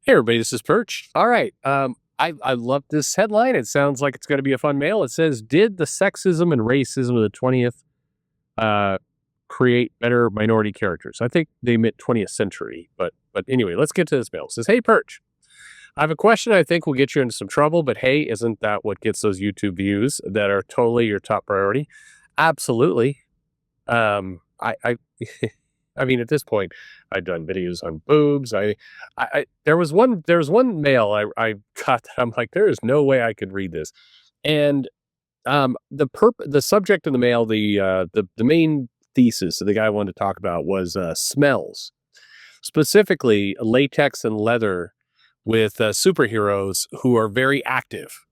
Hey everybody, this is Perch. All right. I love this headline. It sounds like it's going to be a fun mail. It says, "Did the sexism and racism of the 20th uh, create better minority characters?" I think they meant 20th century, but anyway, let's get to this mail. It says, "Hey Perch, I have a question I think will get you into some trouble, but hey, isn't that what gets those YouTube views that are totally your top priority?" Absolutely. I I mean, at this point, I've done videos on boobs. There was one mail I got that I'm like, there is no way I could read this. And the subject of the mail, the main thesis that the guy wanted to talk about was smells, specifically latex and leather with superheroes who are very active,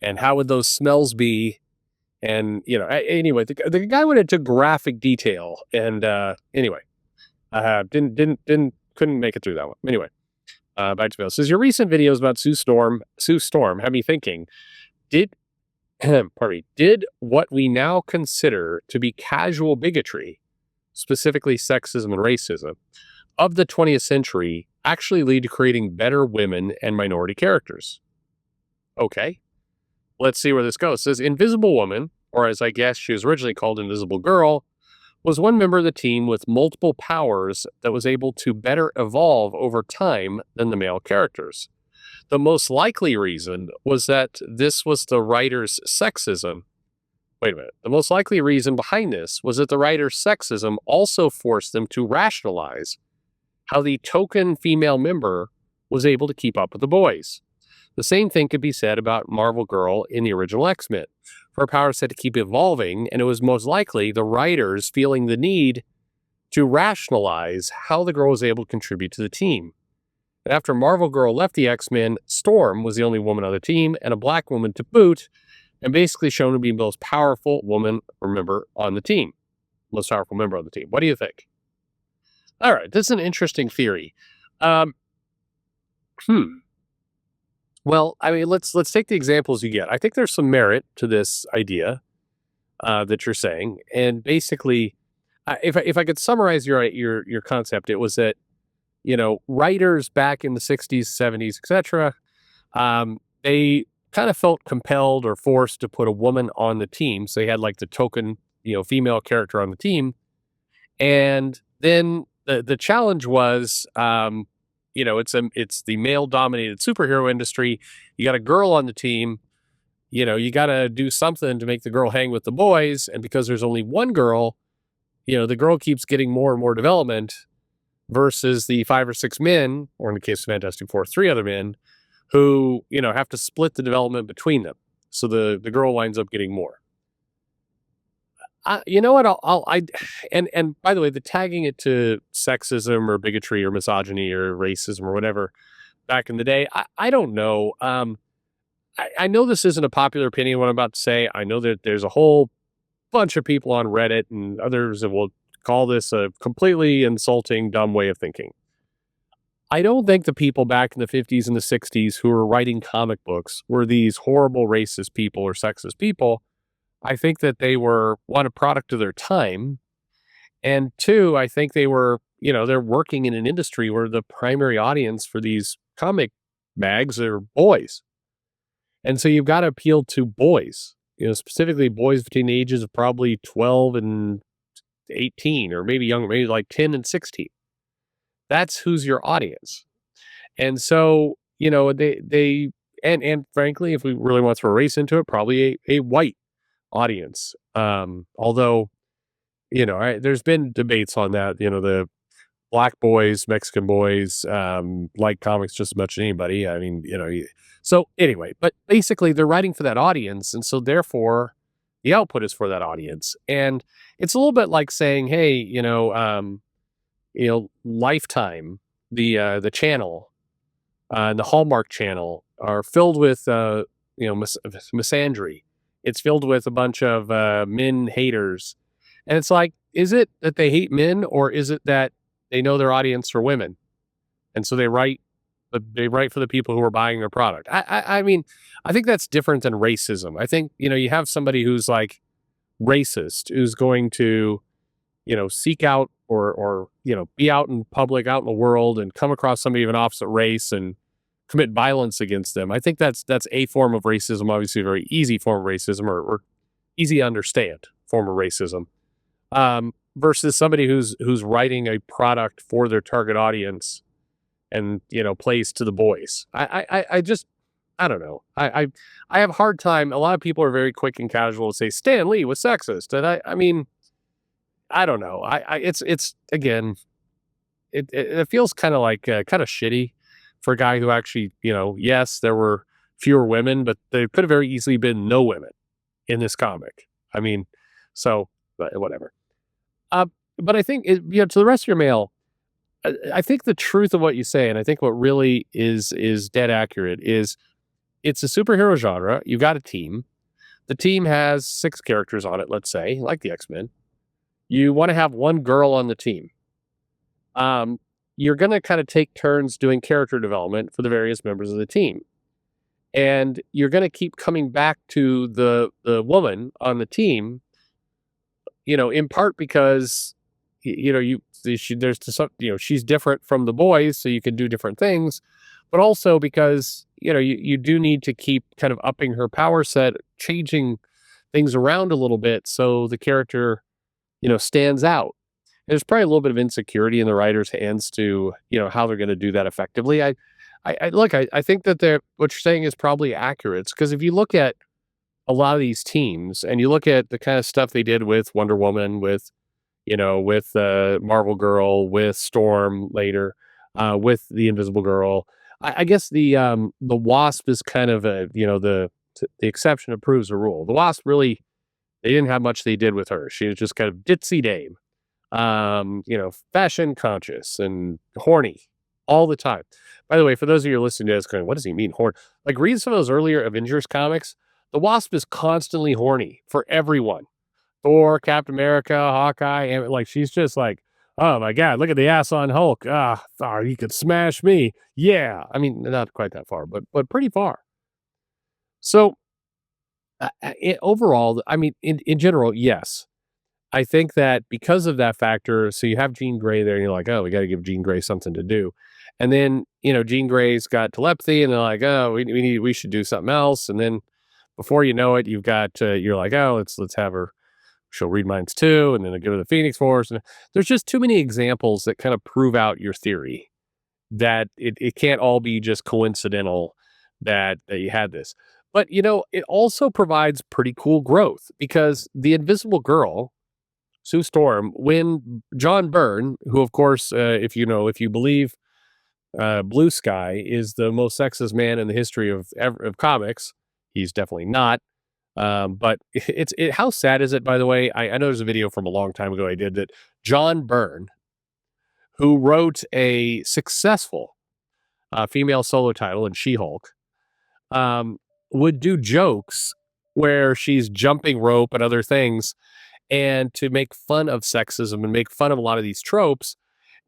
and how would those smells be? And anyway, the guy went into graphic detail, and anyway. Didn't couldn't make it through that one. Anyway, back to Bill. Says your recent videos about Sue Storm have me thinking, did pardon me, did what we now consider to be casual bigotry, specifically sexism and racism, of the 20th century actually lead to creating better women and minority characters? Okay, let's see where this goes. It says Invisible Woman, or as I guess she was originally called Invisible Girl, was one member of the team with multiple powers that was able to better evolve over time than the male characters. The most likely reason was that this was the writer's sexism. Wait a minute. The most likely reason behind this was that the writer's sexism also forced them to rationalize how the token female member was able to keep up with the boys. The same thing could be said about Marvel Girl in the original X-Men. Her powers had to keep evolving, and it was most likely the writers feeling the need to rationalize how the girl was able to contribute to the team. And after Marvel Girl left the X-Men, Storm was the only woman on the team, and a black woman to boot, and basically shown to be the most powerful woman or member on the team. Most powerful member on the team. What do you think? All right, this is an interesting theory. Well, I mean, let's take the examples you get. I think there's some merit to this idea that you're saying, and basically, if I could summarize your concept, it was that writers back in the 60s, 70s, etc., they kind of felt compelled or forced to put a woman on the team, so they had like the token female character on the team, and then the challenge was. It's the male dominated superhero industry. You got a girl on the team, you got to do something to make the girl hang with the boys. And because there's only one girl, the girl keeps getting more and more development versus the 5 or 6 men, or in the case of Fantastic Four, 3 other men who, have to split the development between them. So the girl winds up getting more. You know what? And by the way, the tagging it to sexism or bigotry or misogyny or racism or whatever back in the day, I don't know. I know this isn't a popular opinion, what I'm about to say. I know that there's a whole bunch of people on Reddit and others that will call this a completely insulting, dumb way of thinking. I don't think the people back in the 50s and the 60s who were writing comic books were these horrible racist people or sexist people. I think that they were, one, a product of their time, and two, I think they were, they're working in an industry where the primary audience for these comic mags are boys. And so you've got to appeal to boys, specifically boys between the ages of probably 12 and 18, or maybe younger, maybe like 10 and 16. That's who's your audience. And so, and frankly, if we really want to throw race into it, probably a white audience. Although, there's been debates on that. The black boys, Mexican boys, like comics just as much as anybody. I mean, so anyway, but basically they're writing for that audience. And so therefore the output is for that audience. And it's a little bit like saying, hey, Lifetime, the channel, the Hallmark channel are filled with, misandry. It's filled with a bunch of men haters. And it's like, is it that they hate men, or is it that they know their audience are women? And so they write for the people who are buying their product. I mean, I think that's different than racism. I think, you have somebody who's like racist, who's going to, seek out or be out in public, out in the world, and come across somebody of an opposite race and commit violence against them. I think that's a form of racism, obviously a very easy form of racism, or easy to understand form of racism. Versus somebody who's writing a product for their target audience and plays to the boys. I just I don't know. I have a hard time. A lot of people are very quick and casual to say Stan Lee was sexist, and I mean I don't know. It's again it feels kind of like kind of shitty for a guy who actually yes there were fewer women, but there could have very easily been no women in this comic. I mean, so but whatever. Uh, but I think to the rest of your mail, I think the truth of what you say, and I think what really is dead accurate is it's a superhero genre. You've got a team. The team has 6 characters on it, let's say, like the X-Men. You want to have one girl on the team. You're going to kind of take turns doing character development for the various members of the team. And you're going to keep coming back to the woman on the team, in part because there's some, she's different from the boys, so you can do different things, but also because you do need to keep kind of upping her power set, changing things around a little bit so the character stands out. There's probably a little bit of insecurity in the writer's hands to how they're going to do that effectively. I think that what you're saying is probably accurate, because if you look at a lot of these teams and you look at the kind of stuff they did with Wonder Woman, with Marvel Girl, with Storm later, with the Invisible Girl. I guess the Wasp is kind of the exception that proves the rule. The Wasp really, they didn't have much they did with her. She was just kind of ditzy dame, fashion conscious and horny all the time. By the way, for those of you listening to this going, what does he mean horny? Like read some of those earlier Avengers comics. The Wasp is constantly horny for everyone. Thor, Captain America, Hawkeye, and like she's just like, oh my god, look at the ass on Hulk. You could smash me. Yeah, I mean not quite that far, but pretty far. So overall, I mean in general, yes, I think that because of that factor, so you have Jean Grey there, and you're like, oh, we got to give Jean Grey something to do, and then Jean Grey's got telepathy, and they're like, oh, we should do something else, and then before you know it, you've got you're like, oh, let's have her. She'll read minds too, and then they go to the Phoenix Force. And there's just too many examples that kind of prove out your theory that it can't all be just coincidental that you had this. But it also provides pretty cool growth because the Invisible Girl, Sue Storm, when John Byrne, who of course, if you believe Blue Sky is the most sexist man in the history of comics, he's definitely not. But how sad is it, by the way? I know there's a video from a long time ago I did that John Byrne, who wrote a successful female solo title in She-Hulk, would do jokes where she's jumping rope and other things, and to make fun of sexism and make fun of a lot of these tropes.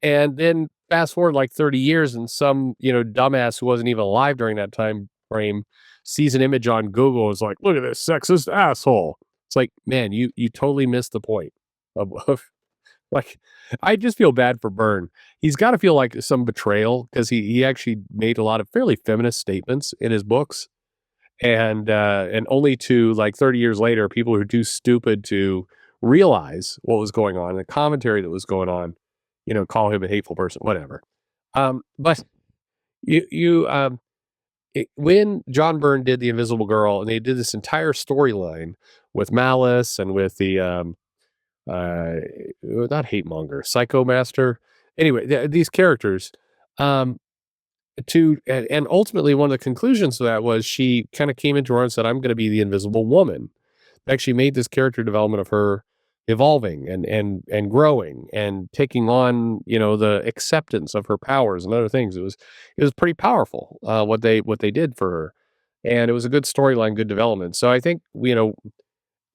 And then fast forward like 30 years, and some dumbass who wasn't even alive during that time frame sees an image on Google and is like, look at this sexist asshole. It's like, man, you totally missed the point of like, I just feel bad for Byrne. He's got to feel like some betrayal because he actually made a lot of fairly feminist statements in his books. And only to like 30 years later, people who are too stupid to realize what was going on, the commentary that was going on, call him a hateful person, whatever. But when John Byrne did the Invisible Girl, and they did this entire storyline with Malice and with the not Hate Monger, Psycho Master. Anyway, these characters, and ultimately one of the conclusions of that was she kind of came into her and said, "I'm going to be the Invisible Woman." Actually, made this character development of her evolving and growing and taking on the acceptance of her powers and other things. It was pretty powerful what they did for her, and it was a good storyline, good development. So I think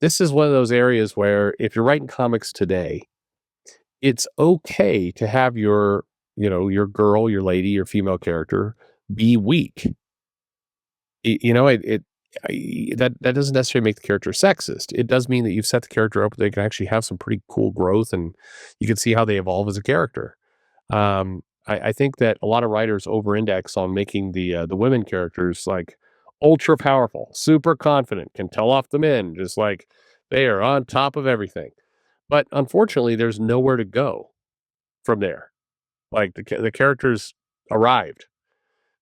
this is one of those areas where if you're writing comics today, it's okay to have your girl, your lady, your female character be weak. That doesn't necessarily make the character sexist. It does mean that you've set the character up, they can actually have some pretty cool growth, and you can see how they evolve as a character. I think that a lot of writers over-index on making the women characters, like, ultra powerful, super confident, can tell off the men, just like they are on top of everything. But unfortunately, there's nowhere to go from there. Like, the characters arrived.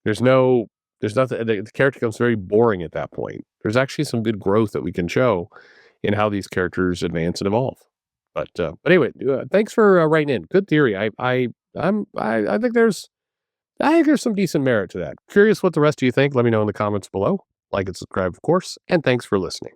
There's no there's nothing the character becomes very boring at that point. There's actually some good growth that we can show in how these characters advance and evolve. But anyway, thanks for, writing in. Good theory. I think there's some decent merit to that. Curious what the rest of you think. Let me know in the comments below. Like and subscribe, of course, and thanks for listening.